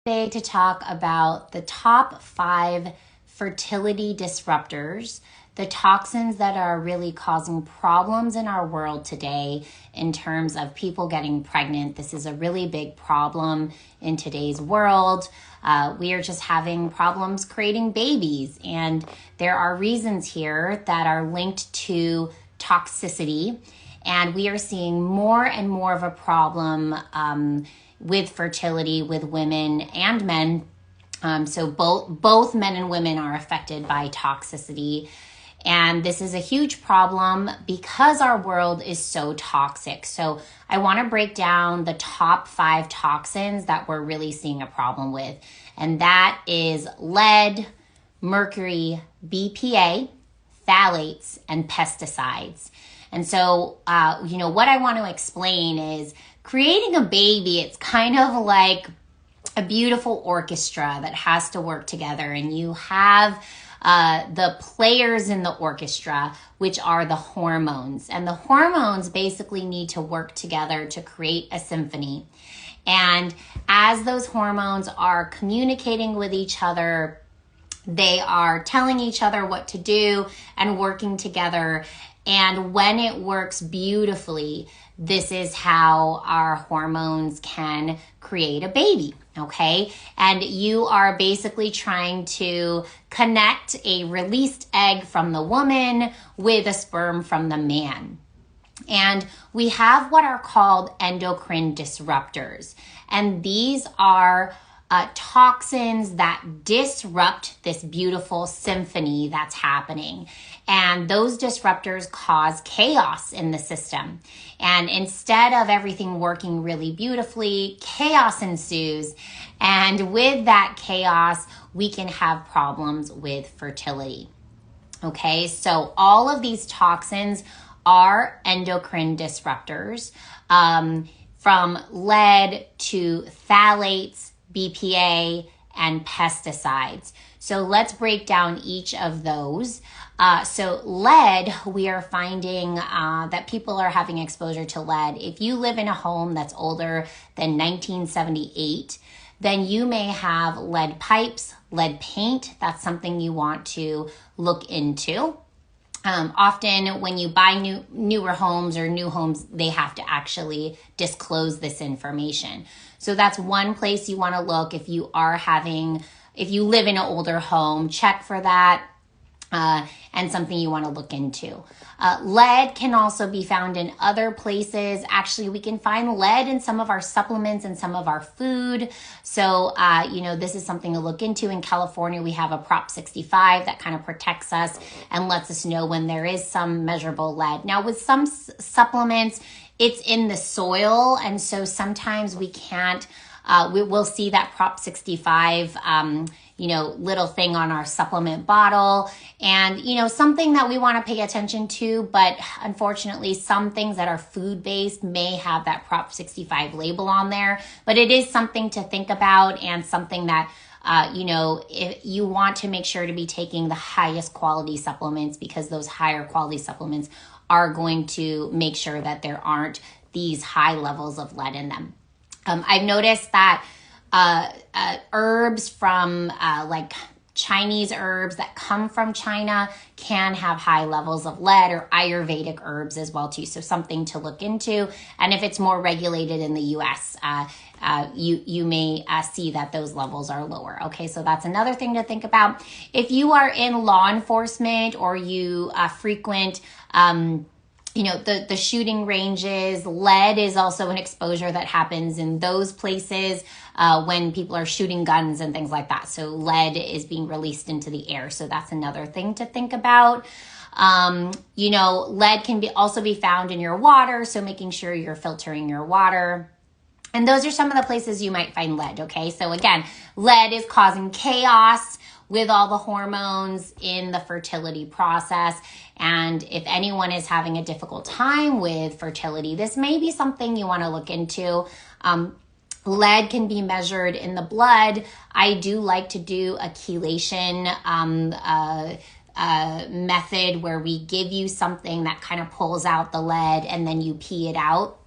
today to talk about the top 5 fertility disruptors, the toxins that are really causing problems in our world today in terms of people getting pregnant. This is a really big problem in today's world. We are just having problems creating babies, and there are reasons here that are linked to toxicity, and we are seeing more and more of a problem with fertility with women and men. So both men and women are affected by toxicity. And this is a huge problem because our world is so toxic. So I want to break down the top 5 toxins that we're really seeing a problem with. And that is lead, mercury, BPA, phthalates, and pesticides. And so, what I want to explain is creating a baby. It's kind of like a beautiful orchestra that has to work together, and you have the players in the orchestra, which are the hormones. And the hormones basically need to work together to create a symphony. And as those hormones are communicating with each other, they are telling each other what to do and working together. And when it works beautifully, this is how our hormones can create a baby, okay? And you are basically trying to connect a released egg from the woman with a sperm from the man. And we have what are called endocrine disruptors. And these are toxins that disrupt this beautiful symphony that's happening. And those disruptors cause chaos in the system. And instead of everything working really beautifully, chaos ensues. And with that chaos, we can have problems with fertility. Okay, so all of these toxins are endocrine disruptors, from lead to phthalates, BPA, and pesticides. So let's break down each of those. So lead, we are finding that people are having exposure to lead. If you live in a home that's older than 1978, then you may have lead pipes, lead paint. That's something you want to look into. Often when you buy newer homes or new homes, they have to actually disclose this information. So that's one place you want to look. If you live in an older home, check for that, and something you want to look into. Lead can also be found in other places. Actually, we can find lead in some of our supplements and some of our food. So, this is something to look into. In California, we have a Prop 65 that kind of protects us and lets us know when there is some measurable lead. Now, with some supplements, it's in the soil. And so sometimes we can't, we'll see that Prop 65, little thing on our supplement bottle, and, something that we want to pay attention to. But unfortunately, some things that are food-based may have that Prop 65 label on there, but it is something to think about, and something that, if you want to make sure to be taking the highest quality supplements, because those higher quality supplements are going to make sure that there aren't these high levels of lead in them. I've noticed that herbs from like Chinese herbs that come from China can have high levels of lead, or Ayurvedic herbs as well too. So something to look into. And if it's more regulated in the US, you may see that those levels are lower. Okay, so that's another thing to think about. If you are in law enforcement, or you frequent the shooting ranges, lead is also an exposure that happens in those places when people are shooting guns and things like that. So lead is being released into the air. So that's another thing to think about. Lead can also be found in your water. So making sure you're filtering your water. And those are some of the places you might find lead. Okay. So again, lead is causing chaos with all the hormones in the fertility process. And if anyone is having a difficult time with fertility, this may be something you want to look into. Lead can be measured in the blood. I do like to do a chelation method where we give you something that kind of pulls out the lead and then you pee it out.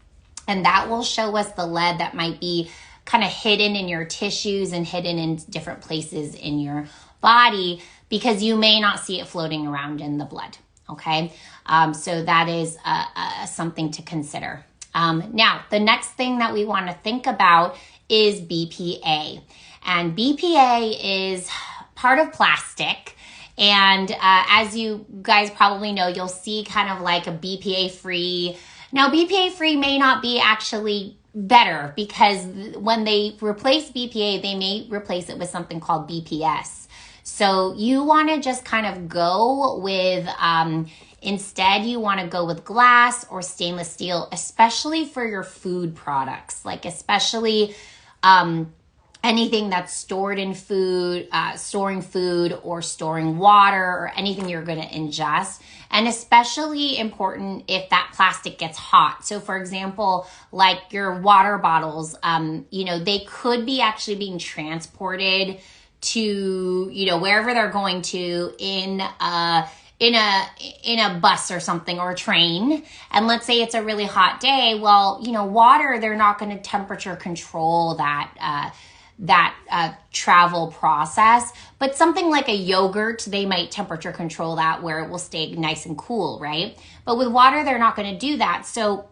And that will show us the lead that might be kind of hidden in your tissues and hidden in different places in your body because you may not see it floating around in the blood. Okay, so that is something to consider. Now, the next thing that we want to think about is BPA. And BPA is part of plastic. And as you guys probably know, you'll see kind of like a BPA-free. Now, BPA-free may not be actually better because when they replace BPA, they may replace it with something called BPS. So you want to just kind of go with, instead you want to go with glass or stainless steel, especially for your food products, like especially anything that's stored in food, storing food or storing water or anything you're going to ingest. And especially important if that plastic gets hot. So for example, like your water bottles, they could be actually being transported to, wherever they're going to in a bus or something, or a train. And let's say it's a really hot day. Well, water, they're not going to temperature control that travel process, but something like a yogurt, they might temperature control that where it will stay nice and cool, right? But with water, they're not going to do that. So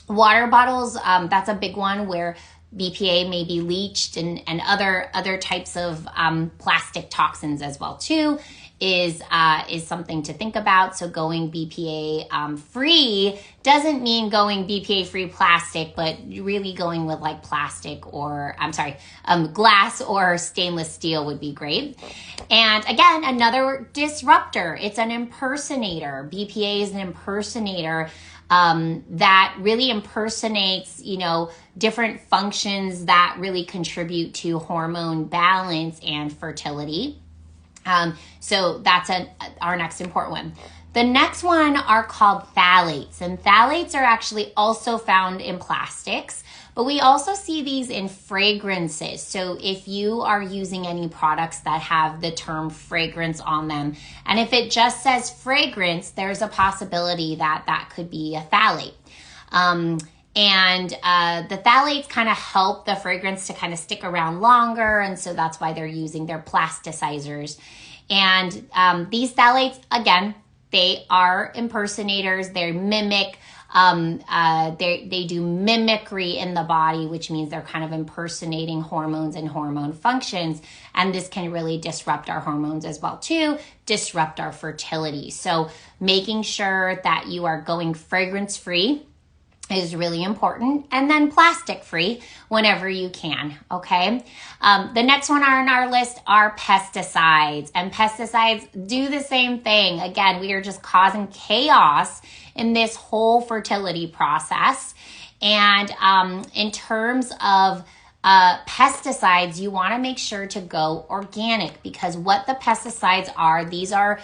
water bottles, that's a big one where BPA may be leached, and other types of plastic toxins as well too is something to think about. So going BPA free doesn't mean going BPA free plastic, but really going with like plastic or glass or stainless steel would be great. And again, another disruptor, it's an impersonator. BPA is an impersonator that really impersonates, different functions that really contribute to hormone balance and fertility. So that's our next important one. The next one are called phthalates, and phthalates are actually also found in plastics, but we also see these in fragrances. So if you are using any products that have the term fragrance on them, and if it just says fragrance, there's a possibility that could be a phthalate. The phthalates kind of help the fragrance to kind of stick around longer. And so that's why they're using their plasticizers. And these phthalates, again, they are impersonators. They mimic, they do mimicry in the body, which means they're kind of impersonating hormones and hormone functions. And this can really disrupt our hormones as well too, disrupt our fertility. So making sure that you are going fragrance free is really important, and then plastic free whenever you can. Okay. The next one on our list are pesticides, and pesticides do the same thing. Again, we are just causing chaos in this whole fertility process. And in terms of pesticides, you want to make sure to go organic, because what the pesticides are, these are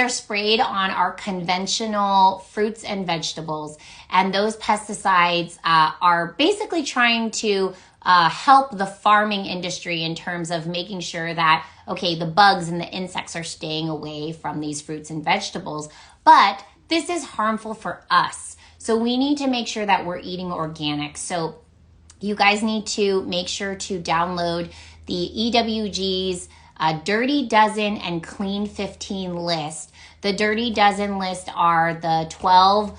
sprayed on our conventional fruits and vegetables. And those pesticides are basically trying to help the farming industry in terms of making sure that, okay, the bugs and the insects are staying away from these fruits and vegetables. But this is harmful for us. So we need to make sure that we're eating organic. So you guys need to make sure to download the EWG's Dirty Dozen and Clean 15 list. The Dirty Dozen list are the 12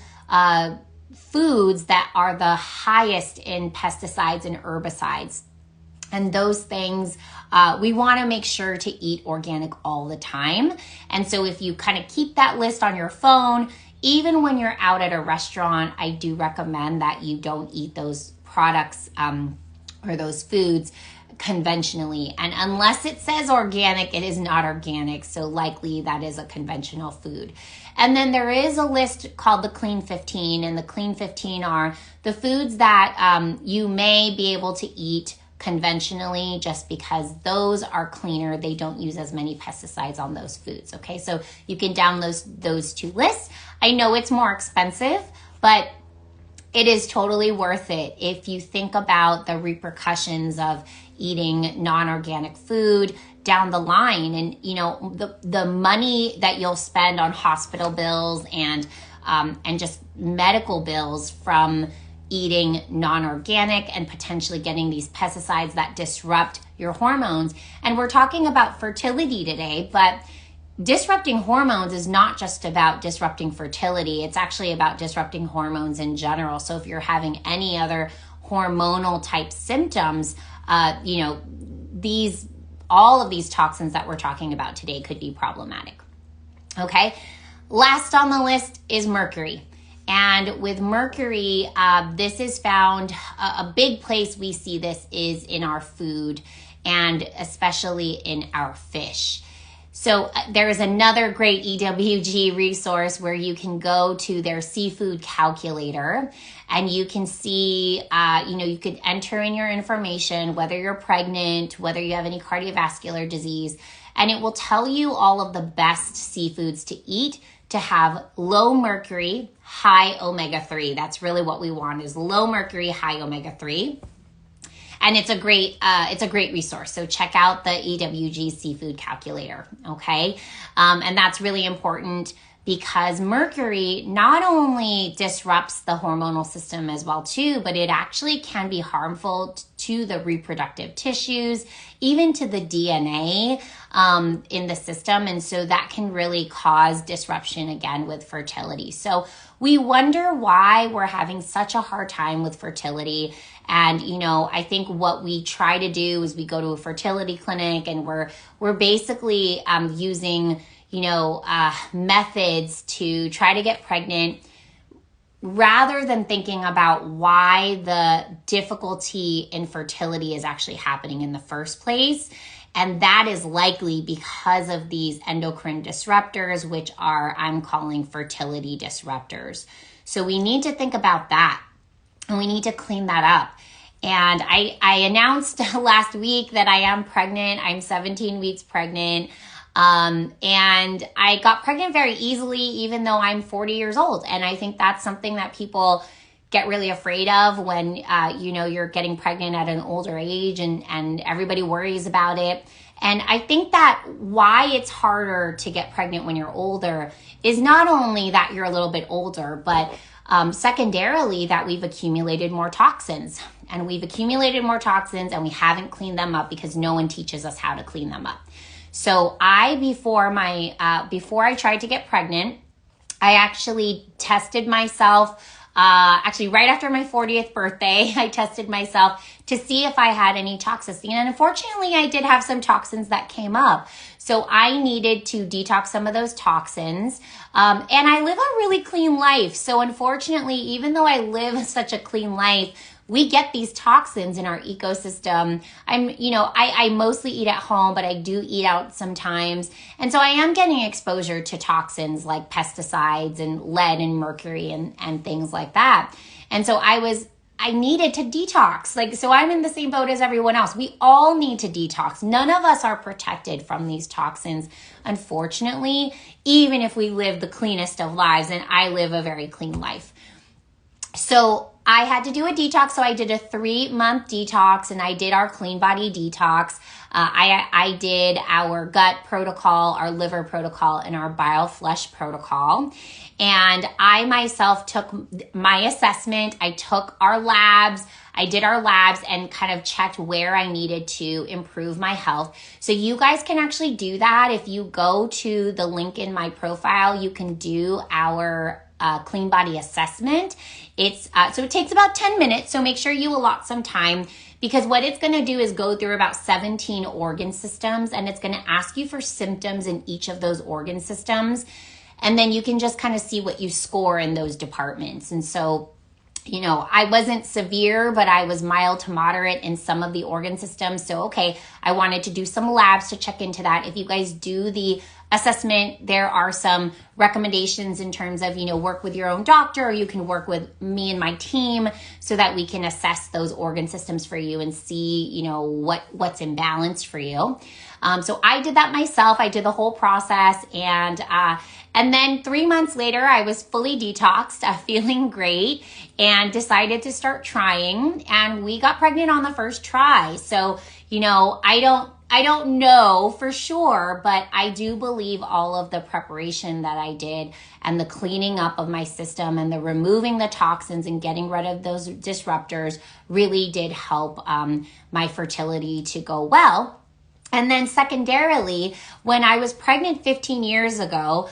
foods that are the highest in pesticides and herbicides. And those things, we want to make sure to eat organic all the time. And so if you kind of keep that list on your phone, even when you're out at a restaurant, I do recommend that you don't eat those products or those foods conventionally. And unless it says organic, it is not organic. So likely that is a conventional food. And then there is a list called the Clean 15. And the Clean 15 are the foods that you may be able to eat conventionally, just because those are cleaner. They don't use as many pesticides on those foods. Okay, so you can download those two lists. I know it's more expensive, but it is totally worth it if you think about the repercussions of eating non-organic food down the line, and the money that you'll spend on hospital bills and just medical bills from eating non-organic and potentially getting these pesticides that disrupt your hormones. And we're talking about fertility today, but disrupting hormones is not just about disrupting fertility. It's actually about disrupting hormones in general. So if you're having any other hormonal type symptoms, all of these toxins that we're talking about today could be problematic. Okay. Last on the list is mercury. And with mercury, this is found, a big place we see this is in our food and especially in our fish. So there is another great EWG resource where you can go to their seafood calculator and you can see, you could enter in your information, whether you're pregnant, whether you have any cardiovascular disease, and it will tell you all of the best seafoods to eat to have low mercury, high omega-3. That's really what we want, is low mercury, high omega-3. And it's a great resource. So check out the EWG seafood calculator, okay? And that's really important because mercury not only disrupts the hormonal system as well too, but it actually can be harmful to the reproductive tissues, even to the DNA in the system. And so that can really cause disruption again with fertility. So we wonder why we're having such a hard time with fertility. And, I think what we try to do is we go to a fertility clinic and we're basically using, methods to try to get pregnant rather than thinking about why the difficulty in fertility is actually happening in the first place. And that is likely because of these endocrine disruptors, which I'm calling fertility disruptors. So we need to think about that and we need to clean that up. And I announced last week that I am pregnant. I'm 17 weeks pregnant. And I got pregnant very easily, even though I'm 40 years old. And I think that's something that people get really afraid of when, you're getting pregnant at an older age and everybody worries about it. And I think that why it's harder to get pregnant when you're older is not only that you're a little bit older, but secondarily that we've accumulated more toxins. And we've accumulated more toxins and we haven't cleaned them up because no one teaches us how to clean them up. So before I tried to get pregnant, I actually tested myself. Right after my 40th birthday, I tested myself to see if I had any toxicity. And unfortunately, I did have some toxins that came up. So I needed to detox some of those toxins. And I live a really clean life. So unfortunately, even though I live such a clean life, we get these toxins in our ecosystem. I mostly eat at home, but I do eat out sometimes. And so I am getting exposure to toxins like pesticides and lead and mercury and things like that. And so I needed to detox. So I'm in the same boat as everyone else. We all need to detox. None of us are protected from these toxins, unfortunately, even if we live the cleanest of lives. And I live a very clean life. So I had to do a detox. So I did a 3-month detox and I did our Cleanbody detox. I did our gut protocol, our liver protocol, and our bile flush protocol. And I myself took my assessment. I took our labs. I did our labs and kind of checked where I needed to improve my health. So you guys can actually do that. If you go to the link in my profile, you can do our Cleanbody assessment. So it takes about 10 minutes. So make sure you allot some time, because what it's going to do is go through about 17 organ systems and it's going to ask you for symptoms in each of those organ systems. And then you can just kind of see what you score in those departments. And so, I wasn't severe, but I was mild to moderate in some of the organ systems. So, I wanted to do some labs to check into that. If you guys do the assessment, there are some recommendations in terms of, work with your own doctor, or you can work with me and my team so that we can assess those organ systems for you and see, what's imbalanced for you. So I did that myself. I did the whole process. And then 3 months later, I was fully detoxed, feeling great, and decided to start trying. And we got pregnant on the first try. So, don't know for sure, but I do believe all of the preparation that I did and the cleaning up of my system and the removing the toxins and getting rid of those disruptors really did help my fertility to go well. And then secondarily, when I was pregnant 15 years ago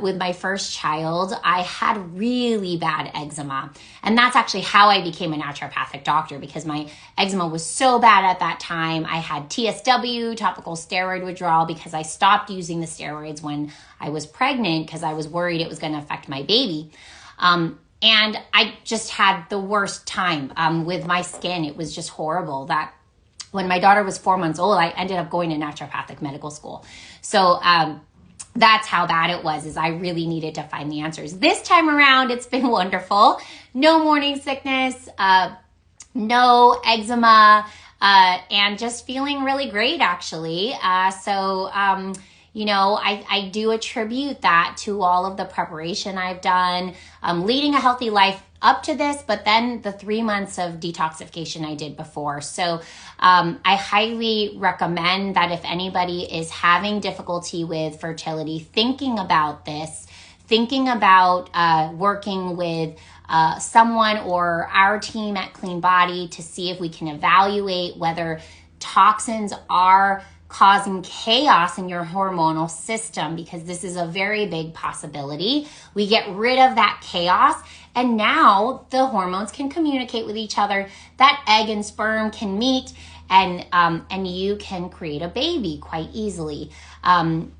with my first child, I had really bad eczema. And that's actually how I became a naturopathic doctor, because my eczema was so bad at that time. I had TSW, topical steroid withdrawal, because I stopped using the steroids when I was pregnant because I was worried it was going to affect my baby. And I just had the worst time with my skin. It was just horrible. That when my daughter was 4 months old, I ended up going to naturopathic medical school. So that's how bad it was, is I really needed to find the answers. This time around, it's been wonderful. No morning sickness, no eczema, and just feeling really great, actually. I do attribute that to all of the preparation I've done, leading a healthy life up to this, but then the 3 months of detoxification I did before. So I highly recommend that if anybody is having difficulty with fertility, thinking about this, thinking about working with someone or our team at Cleanbody to see if we can evaluate whether toxins are causing chaos in your hormonal system, because this is a very big possibility. We get rid of that chaos, and now the hormones can communicate with each other. That egg and sperm can meet, and you can create a baby quite easily. And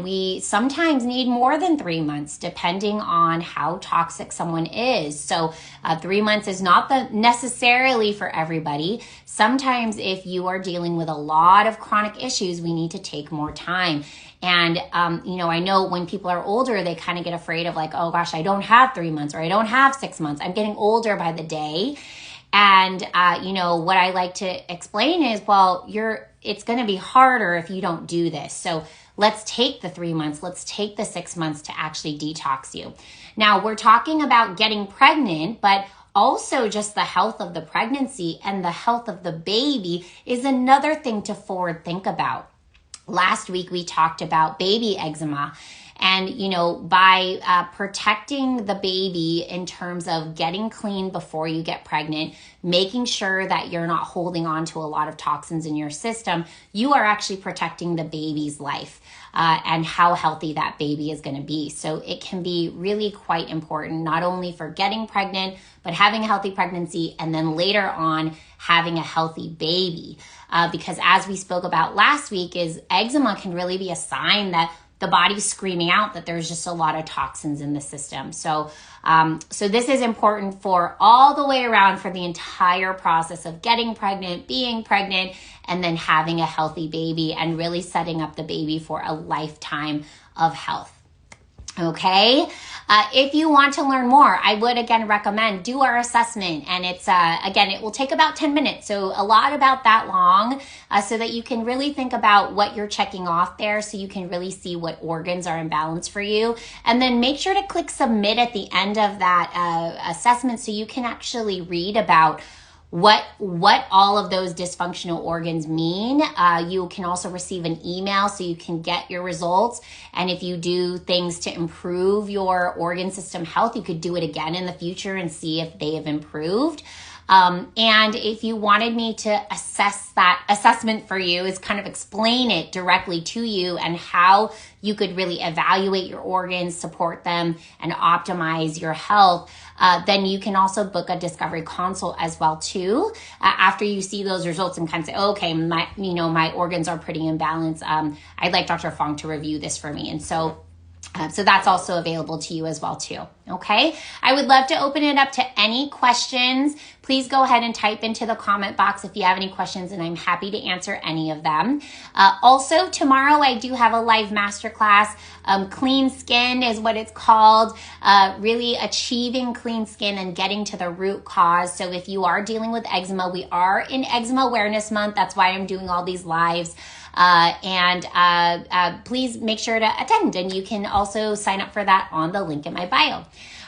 we sometimes need more than 3 months depending on how toxic someone is. So 3 months is not necessarily for everybody. Sometimes if you are dealing with a lot of chronic issues, we need to take more time. And, I know when people are older, they kind of get afraid of like, oh gosh, I don't have 3 months, or I don't have 6 months. I'm getting older by the day. And, what I like to explain is, well, it's going to be harder if you don't do this. So let's take the 3 months, let's take the 6 months to actually detox you. Now, we're talking about getting pregnant, but also just the health of the pregnancy and the health of the baby is another thing to forward think about. Last week, we talked about baby eczema. And, by protecting the baby in terms of getting clean before you get pregnant, making sure that you're not holding on to a lot of toxins in your system, you are actually protecting the baby's life and how healthy that baby is going to be. So it can be really quite important, not only for getting pregnant, but having a healthy pregnancy, and then later on having a healthy baby. Because as we spoke about last week, is eczema can really be a sign that the body's screaming out that there's just a lot of toxins in the system. So this is important for all the way around, for the entire process of getting pregnant, being pregnant, and then having a healthy baby, and really setting up the baby for a lifetime of health. Okay. If you want to learn more, I would again recommend do our assessment, and it's again, it will take about 10 minutes. So a lot about that long, so that you can really think about what you're checking off there, so you can really see what organs are in balance for you. And then make sure to click submit at the end of that assessment, so you can actually read about what all of those dysfunctional organs mean. You can also receive an email so you can get your results. And if you do things to improve your organ system health, you could do it again in the future and see if they have improved. And if you wanted me to assess that assessment for you, is kind of explain it directly to you and how you could really evaluate your organs, support them, and optimize your health, then you can also book a discovery consult as well too. After you see those results and kind of say, okay, my organs are pretty in balance. I'd like Dr. Fong to review this for me. And so that's also available to you as well too. Okay. I would love to open it up to any questions. Please go ahead and type into the comment box if you have any questions, and I'm happy to answer any of them. Also, tomorrow I do have a live masterclass. Clean skin is what it's called. Really achieving clean skin and getting to the root cause. So if you are dealing with eczema, we are in Eczema Awareness Month. That's why I'm doing all these lives. Please make sure to attend, and you can also sign up for that on the link in my bio.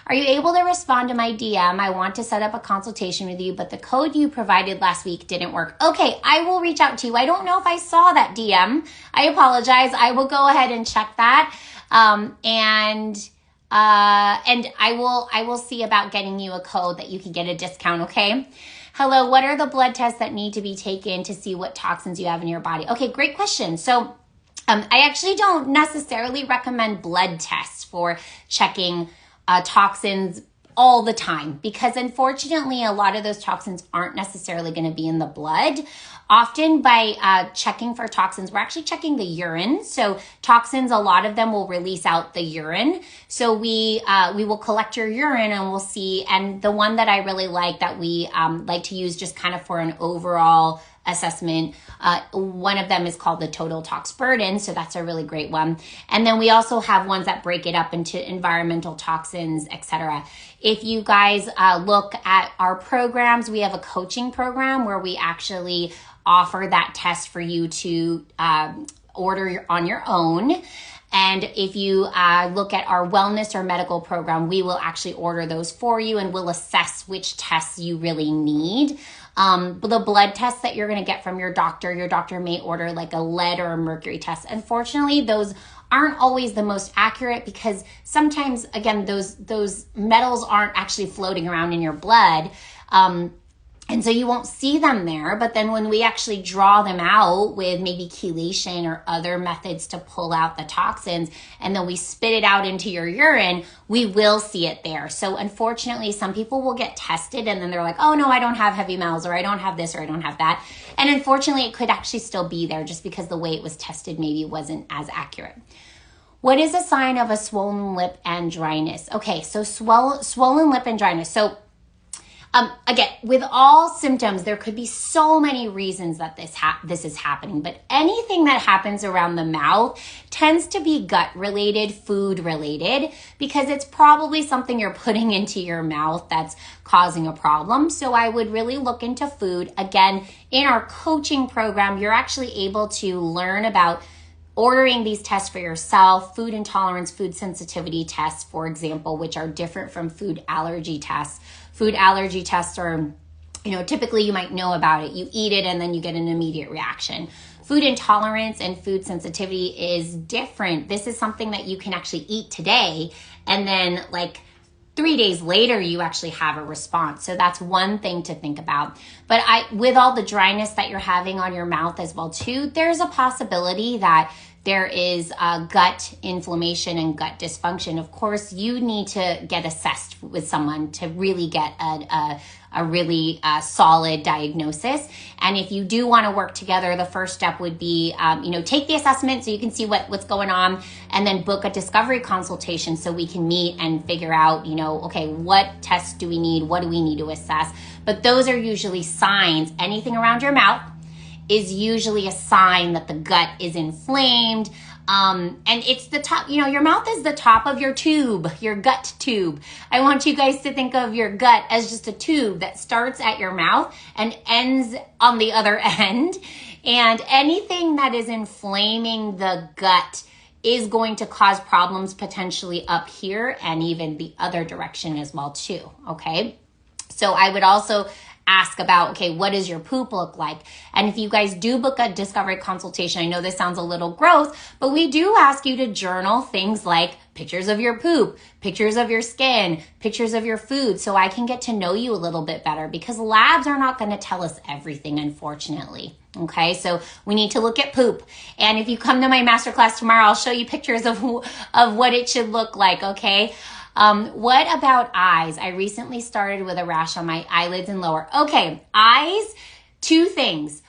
All Are you able to respond to my DM? I want to set up a consultation with you, but the code you provided last week didn't work. Okay, I will reach out to you. I don't know if I saw that DM. I apologize. I will go ahead and check that. And I will see about getting you a code that you can get a discount, okay? Hello, what are the blood tests that need to be taken to see what toxins you have in your body? Okay, great question. So I actually don't necessarily recommend blood tests for checking toxins all the time, because unfortunately a lot of those toxins aren't necessarily going to be in the blood. Often by checking for toxins, we're actually checking the urine. So toxins, a lot of them will release out the urine. So we will collect your urine and we'll see. And the one that I really like that we like to use just kind of for an overall assessment, one of them is called the total tox burden. So that's a really great one. And then we also have ones that break it up into environmental toxins, etc. If you guys look at our programs, we have a coaching program where we actually offer that test for you to order on your own. And if you look at our wellness or medical program, we will actually order those for you and we'll assess which tests you really need. The blood tests that you're going to get from your doctor may order like a lead or a mercury test. Unfortunately, those aren't always the most accurate because sometimes, again, those metals aren't actually floating around in your blood. And so you won't see them there, but then when we actually draw them out with maybe chelation or other methods to pull out the toxins, and then we spit it out into your urine, we will see it there. So unfortunately, some people will get tested and then they're like, oh no, I don't have heavy metals, or I don't have this, or I don't have that. And unfortunately, it could actually still be there just because the way it was tested maybe wasn't as accurate. What is a sign of a swollen lip and dryness? Okay, so swollen lip and dryness. So again, with all symptoms, there could be so many reasons that this is happening, but anything that happens around the mouth tends to be gut related, food related, because it's probably something you're putting into your mouth that's causing a problem. So I would really look into food. Again, in our coaching program, you're actually able to learn about ordering these tests for yourself, food intolerance, food sensitivity tests, for example, which are different from food allergy tests. Food allergy tests are, typically you might know about it. You eat it and then you get an immediate reaction. Food intolerance and food sensitivity is different. This is something that you can actually eat today and then like 3 days later, you actually have a response. So that's one thing to think about. But with all the dryness that you're having on your mouth as well too, there's a possibility that there is gut inflammation and gut dysfunction. Of course, you need to get assessed with someone to really get a really solid diagnosis. And if you do want to work together, the first step would be, take the assessment so you can see what's going on, and then book a discovery consultation so we can meet and figure out, okay, what tests do we need? What do we need to assess? But those are usually signs. Anything around your mouth is usually a sign that the gut is inflamed. And it's the top, your mouth is the top of your tube, your gut tube. I want you guys to think of your gut as just a tube that starts at your mouth and ends on the other end. And anything that is inflaming the gut is going to cause problems potentially up here and even the other direction as well too, okay? So I would also ask about, okay, what does your poop look like? And if you guys do book a discovery consultation, I know this sounds a little gross, but we do ask you to journal things like pictures of your poop, pictures of your skin, pictures of your food, so I can get to know you a little bit better, because labs are not going to tell us everything, unfortunately. Okay, so we need to look at poop. And if you come to my masterclass tomorrow, I'll show you pictures of what it should look like, okay? What about eyes? I recently started with a rash on my eyelids and lower. Okay, eyes, two things.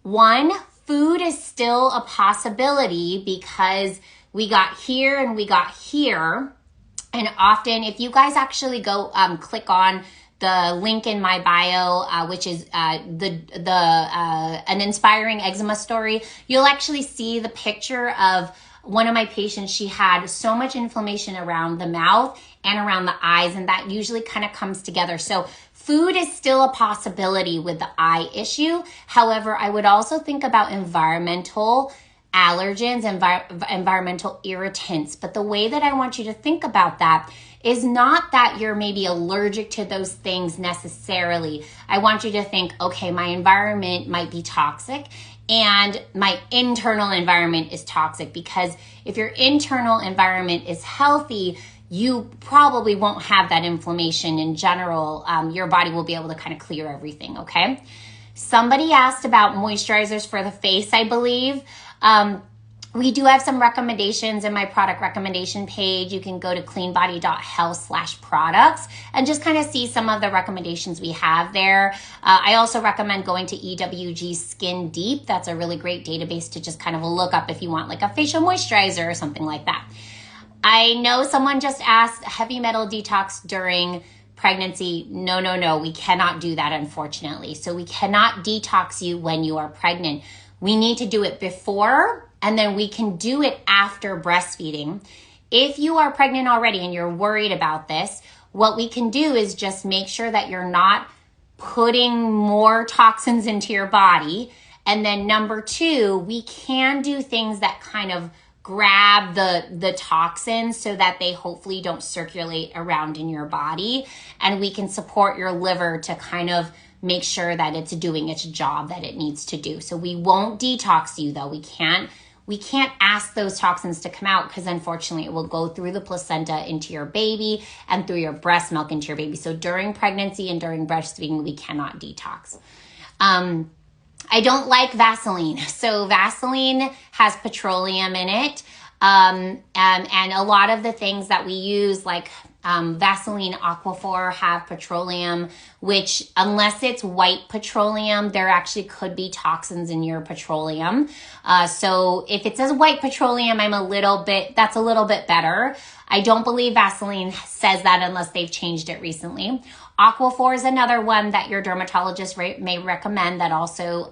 One, food is still a possibility because we got here and we got here. And often, if you guys actually go click on the link in my bio, which is an inspiring eczema story, you'll actually see the picture of one of my patients. She had so much inflammation around the mouth and around the eyes, and that usually kind of comes together. So food is still a possibility with the eye issue. However, I would also think about environmental allergens, environmental irritants. But the way that I want you to think about that is not that you're maybe allergic to those things necessarily. I want you to think, okay, my environment might be toxic and my internal environment is toxic, because if your internal environment is healthy, you probably won't have that inflammation in general. Your body will be able to kind of clear everything, okay? Somebody asked about moisturizers for the face, I believe. We do have some recommendations in my product recommendation page. You can go to cleanbody.health/products and just kind of see some of the recommendations we have there. I also recommend going to EWG Skin Deep. That's a really great database to just kind of look up if you want like a facial moisturizer or something like that. I know someone just asked heavy metal detox during pregnancy. No, we cannot do that, unfortunately. So we cannot detox you when you are pregnant. We need to do it before, and then we can do it after breastfeeding. If you are pregnant already and you're worried about this, what we can do is just make sure that you're not putting more toxins into your body. And then number two, we can do things that kind of grab the toxins so that they hopefully don't circulate around in your body. And we can support your liver to kind of make sure that it's doing its job that it needs to do. So we won't detox you though. We can't ask those toxins to come out, because unfortunately it will go through the placenta into your baby and through your breast milk into your baby. So during pregnancy and during breastfeeding, we cannot detox. I don't like Vaseline. So Vaseline has petroleum in it. And a lot of the things that we use, like Vaseline Aquaphor, have petroleum, which unless it's white petroleum, there actually could be toxins in your petroleum. So if it says white petroleum, that's a little bit better. I don't believe Vaseline says that unless they've changed it recently. Aquaphor is another one that your dermatologist may recommend that also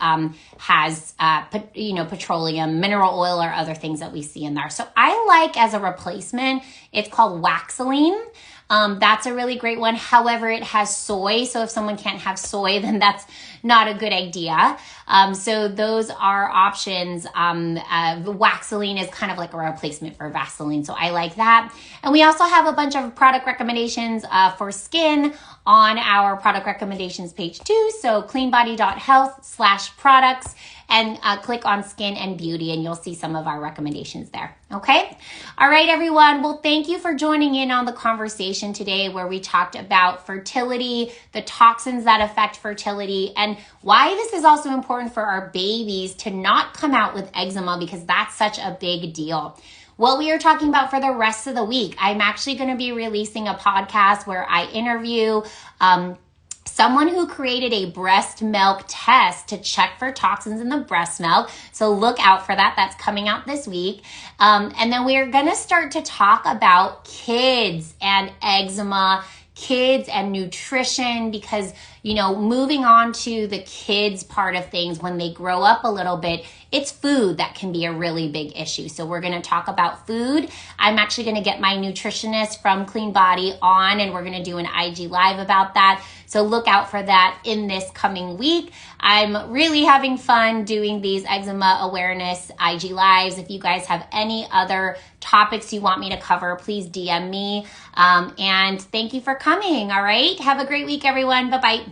has petroleum, mineral oil, or other things that we see in there. So I like, as a replacement, it's called Waxaline. That's a really great one. However, it has soy. So if someone can't have soy, then that's not a good idea. So those are options. Waxaline is kind of like a replacement for Vaseline. So I like that. And we also have a bunch of product recommendations for skin on our product recommendations page too. So cleanbody.health/products, and click on skin and beauty, and you'll see some of our recommendations there. Okay. All right, everyone. Well, thank you for joining in on the conversation today, where we talked about fertility, the toxins that affect fertility, and why this is also important for our babies to not come out with eczema, because that's such a big deal. What we are talking about for the rest of the week, I'm actually going to be releasing a podcast where I interview someone who created a breast milk test to check for toxins in the breast milk. So look out for that. That's coming out this week. And then we are going to start to talk about kids and eczema, kids and nutrition, because, moving on to the kids part of things, when they grow up a little bit, it's food that can be a really big issue. So we're going to talk about food. I'm actually going to get my nutritionist from Cleanbody on, and we're going to do an IG Live about that. So look out for that in this coming week. I'm really having fun doing these eczema awareness IG Lives. If you guys have any other topics you want me to cover, please DM me. And thank you for coming. All right. Have a great week, everyone. Bye-bye.